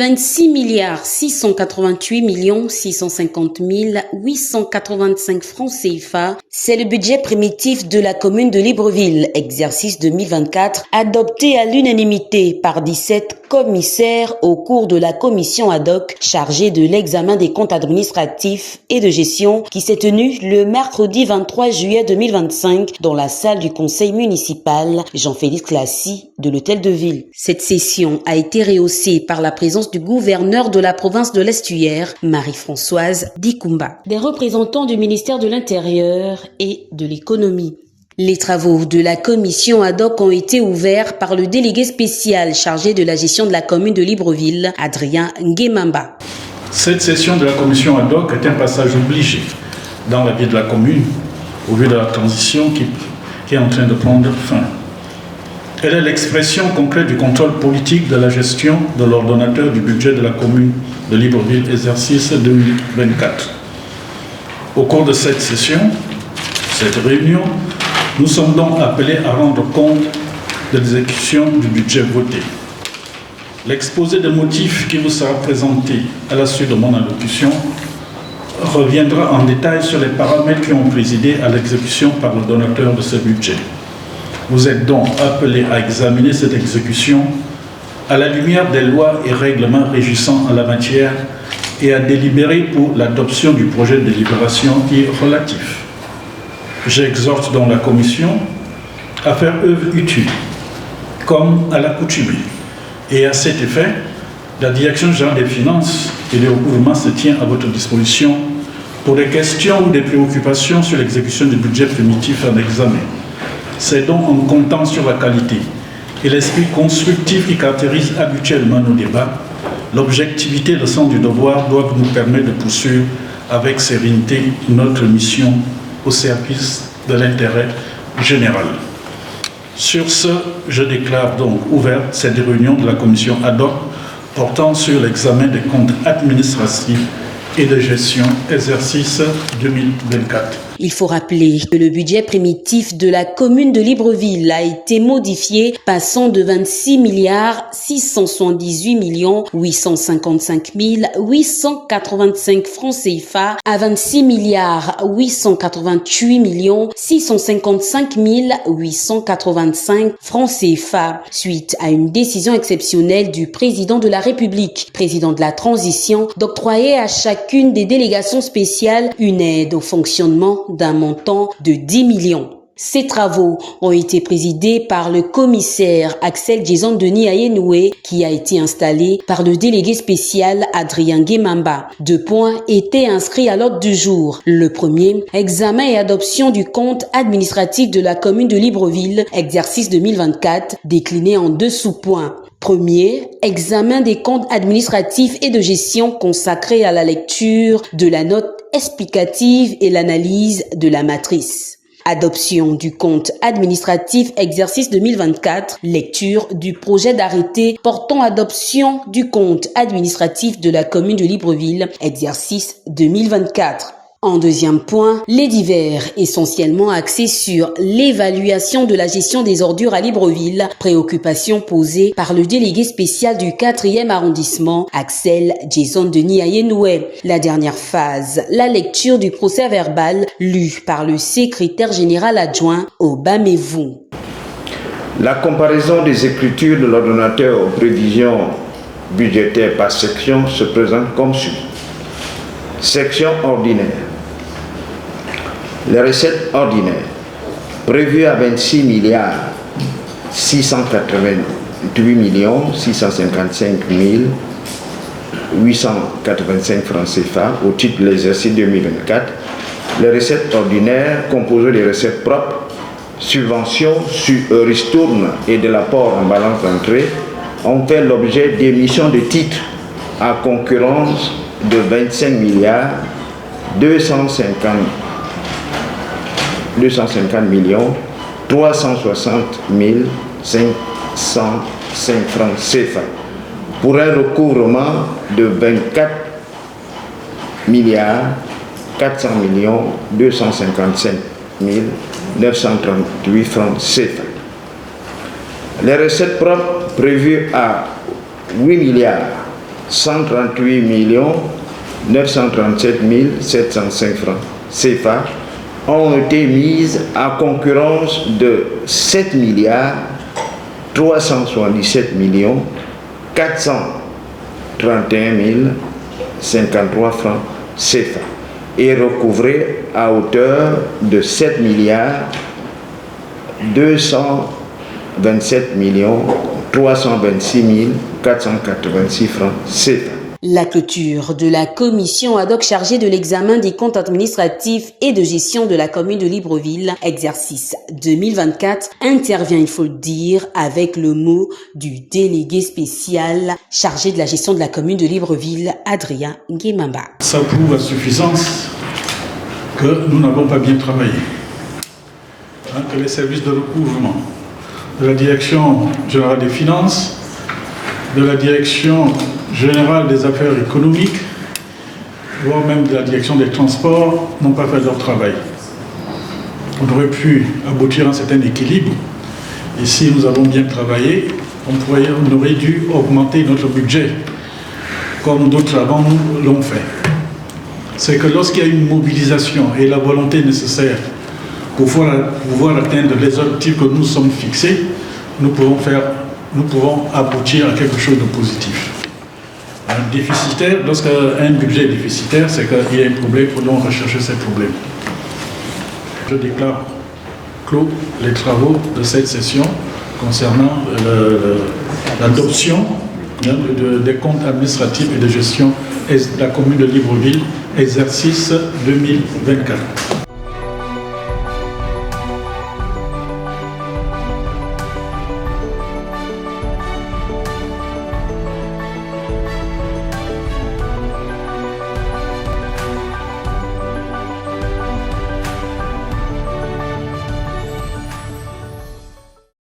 26 688 650 885 francs CFA, c'est le budget primitif de la commune de Libreville, exercice 2024, adopté à l'unanimité par 17 commissaires au cours de la commission ad hoc chargée de l'examen des comptes administratifs et de gestion qui s'est tenue le mercredi 23 juillet 2025 dans la salle du conseil municipal Jean-Félix Classi de l'hôtel de ville. Cette session a été rehaussée par la présence du gouverneur de la province de l'Estuaire, Marie-Françoise Dikumba, des représentants du ministère de l'Intérieur et de l'Économie. Les travaux de la commission ad hoc ont été ouverts par le délégué spécial chargé de la gestion de la commune de Libreville, Adrien Nguemamba. Cette session de la commission ad hoc est un passage obligé dans la vie de la commune au vu de la transition qui est en train de prendre fin. Elle est l'expression concrète du contrôle politique de la gestion de l'ordonnateur du budget de la commune de Libreville, exercice 2024. Au cours de cette réunion, nous sommes donc appelés à rendre compte de l'exécution du budget voté. L'exposé des motifs qui vous sera présenté à la suite de mon allocution reviendra en détail sur les paramètres qui ont présidé à l'exécution par le donateur de ce budget. Vous êtes donc appelés à examiner cette exécution à la lumière des lois et règlements régissant en la matière et à délibérer pour l'adoption du projet de délibération qui est relatif. J'exhorte donc la Commission à faire œuvre utile, comme à l'accoutumée. Et à cet effet, la Direction générale des finances et des recouvrements se tient à votre disposition pour des questions ou des préoccupations sur l'exécution du budget primitif en examen. C'est donc en comptant sur la qualité et l'esprit constructif qui caractérise habituellement nos débats, l'objectivité et le sens du devoir doivent nous permettre de poursuivre avec sérénité notre mission au service de l'intérêt général. Sur ce, je déclare donc ouverte cette réunion de la commission ad hoc portant sur l'examen des comptes administratifs et de gestion, exercice 2024. Il faut rappeler que le budget primitif de la commune de Libreville a été modifié, passant de 26 678 855 885 francs CFA à 26 888 655 885 francs CFA, suite à une décision exceptionnelle du président de la République, président de la transition, d'octroyer à chacune des délégations spéciales une aide au fonctionnement d'un montant de 10 millions. Ces travaux ont été présidés par le commissaire Axel Jason Denis Ayenoué, qui a été installé par le délégué spécial Adrien Nguemamba. 2 points étaient inscrits à l'ordre du jour. Le premier, examen et adoption du compte administratif de la commune de Libreville, exercice 2024, décliné en 2 sous-points. Premier, examen des comptes administratifs et de gestion consacrés à la lecture de la note explicative et l'analyse de la matrice. Adoption du compte administratif exercice 2024, lecture du projet d'arrêté portant adoption du compte administratif de la commune de Libreville, exercice 2024. En deuxième point, les divers, essentiellement axés sur l'évaluation de la gestion des ordures à Libreville, préoccupation posée par le délégué spécial du 4e arrondissement, Axel Jason Denis Ayenoué. La dernière phase, la lecture du procès verbal lu par le secrétaire général adjoint Obamevou. La comparaison des écritures de l'ordonnateur aux prévisions budgétaires par section se présente comme suit. Section ordinaire. Les recettes ordinaires prévues à 26 688 655 885 francs CFA au titre de l'exercice 2024. Les recettes ordinaires composées des recettes propres, subventions sur ristourne et de l'apport en balance d'entrée ont fait l'objet d'émissions de titres à concurrence de 25 250 360 505 francs CFA pour un recouvrement de 24 400 255 938 francs CFA. Les recettes propres prévues à 8 138 937 705 francs CFA ont été mises à concurrence de 7 377 431 053 francs CFA et recouvrées à hauteur de 7 227 326 486 francs CFA. La clôture de la commission ad hoc chargée de l'examen des comptes administratifs et de gestion de la commune de Libreville, exercice 2024, intervient, il faut le dire, avec le mot du délégué spécial chargé de la gestion de la commune de Libreville, Adrien Nguemamba. Ça prouve à suffisance que nous n'avons pas bien travaillé. Que les services de recouvrement de la direction générale des finances, de la direction générale des affaires économiques, voire même de la direction des transports, n'ont pas fait leur travail. On aurait pu aboutir à un certain équilibre. Et si nous avons bien travaillé, on aurait dû augmenter notre budget, comme d'autres avant nous l'ont fait. C'est que lorsqu'il y a une mobilisation et la volonté nécessaire pour pouvoir atteindre les objectifs que nous sommes fixés, nous pouvons aboutir à quelque chose de positif. Un déficitaire, lorsqu'un budget est déficitaire, c'est qu'il y a un problème, il faut donc rechercher ces problèmes. Je déclare clos les travaux de cette session concernant l'adoption des comptes administratifs et de gestion de la commune de Libreville, exercice 2024.